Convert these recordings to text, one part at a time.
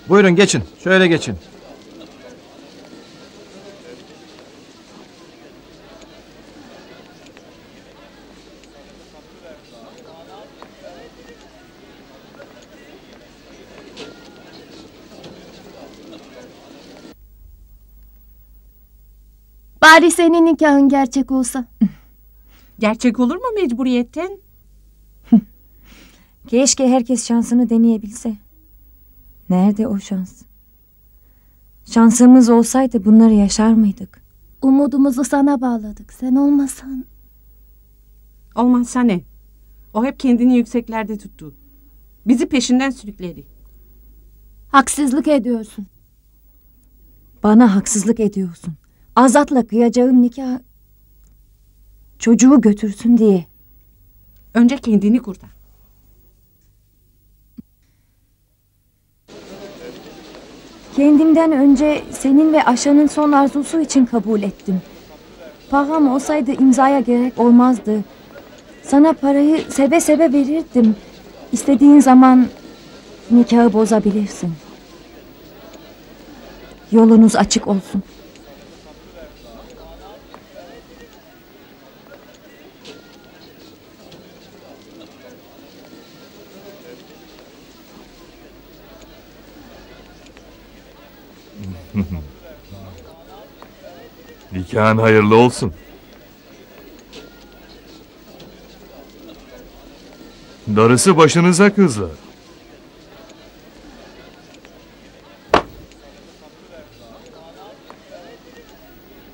Buyurun geçin. Şöyle geçin. Bari senin nikahın gerçek olsa. Gerçek olur mu mecburiyetten? Keşke herkes şansını deneyebilse. Nerede o şans? Şansımız olsaydı bunları yaşar mıydık? Umudumuzu sana bağladık. Sen olmasan. Olmazsa ne? O hep kendini yükseklerde tuttu. Bizi peşinden sürükledi. Haksızlık ediyorsun. Bana haksızlık ediyorsun. Azat'la kıyacağım nikah çocuğu götürsün diye. Önce kendini kurtar. Kendimden önce senin ve Aşa'nın son arzusu için kabul ettim. Param olsaydı imzaya gerek olmazdı. Sana parayı seve seve verirdim. İstediğin zaman nikahı bozabilirsin. Yolunuz açık olsun. Nikahın hayırlı olsun. Darısı başınıza kızlar.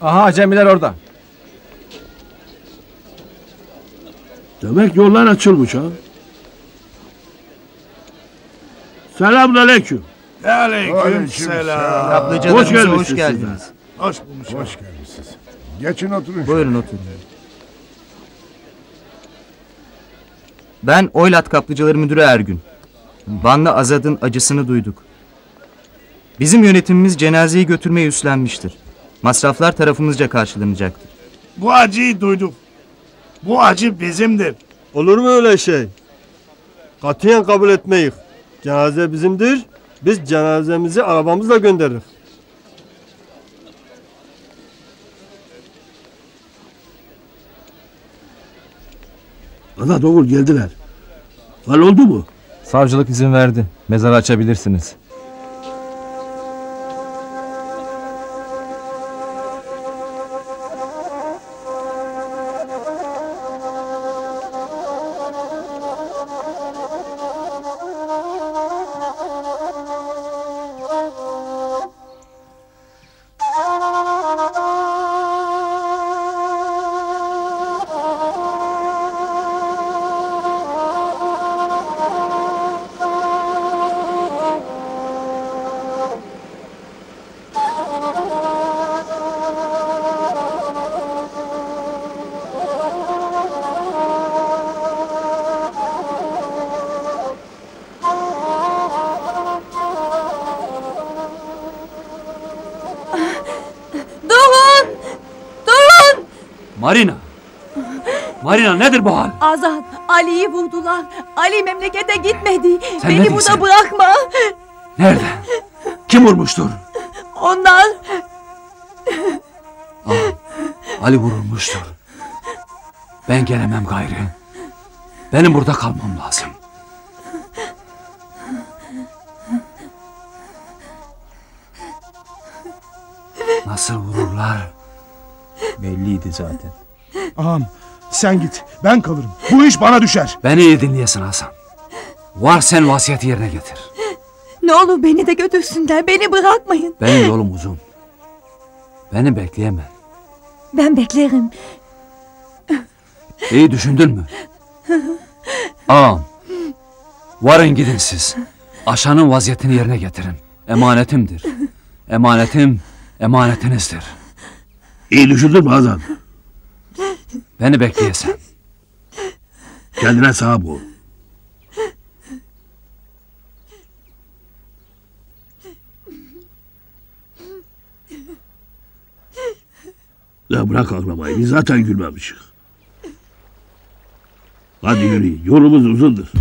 Aha acemiler orada. Demek yollar açılmış ha. Selamünaleyküm. Aleykümselam. Kaplıcalarımıza Hoş geldiniz. Hoş gelmişsiniz. Geçin oturun. Buyurun oturun. Ben Oylat Kaplıcaları Müdürü Ergün. Vanlı Azad'ın acısını duyduk. Bizim yönetimimiz cenazeyi götürmeyi üstlenmiştir. Masraflar tarafımızca karşılanacaktır. Bu acıyı duyduk. Bu acı bizimdir. Olur mu öyle şey? Katiyen kabul etmeyiz. Cenaze bizimdir. Biz cenazemizi arabamızla göndeririz. Ana doğru geldiler. Hal oldu mu? Savcılık izin verdi. Mezarı açabilirsiniz. Marina! Marina nedir bu hal? Azat, Ali'yi vurdular. Ali memlekete gitmedi. Sen ne Beni diyorsun? burada bırakma. Nerede? Kim vurmuştur? Onlar... Ali vurulmuştur. Ben gelemem gayrı. Benim burada kalmam lazım. Nasıl vururlar? Belliydi zaten. Ağam sen git, ben kalırım. Bu iş bana düşer. Beni iyi dinleyesin Hasan. Var sen vasiyeti yerine getir. Ne olur beni de götürsünler. Beni bırakmayın. Benim yolum uzun. Beni bekleyemem. Ben beklerim. İyi düşündün mü? Ağam. Varın gidin siz. Aşanın vaziyetini yerine getirin. Emanetimdir. Emanetim, emanetinizdir. İyi düşündün mü Hazan? Beni bekleyesen. Kendine sahip ol. Ya bırak ağlamayı. Biz zaten gülmemişiz. Hadi yürüyün. Yolumuz uzundur.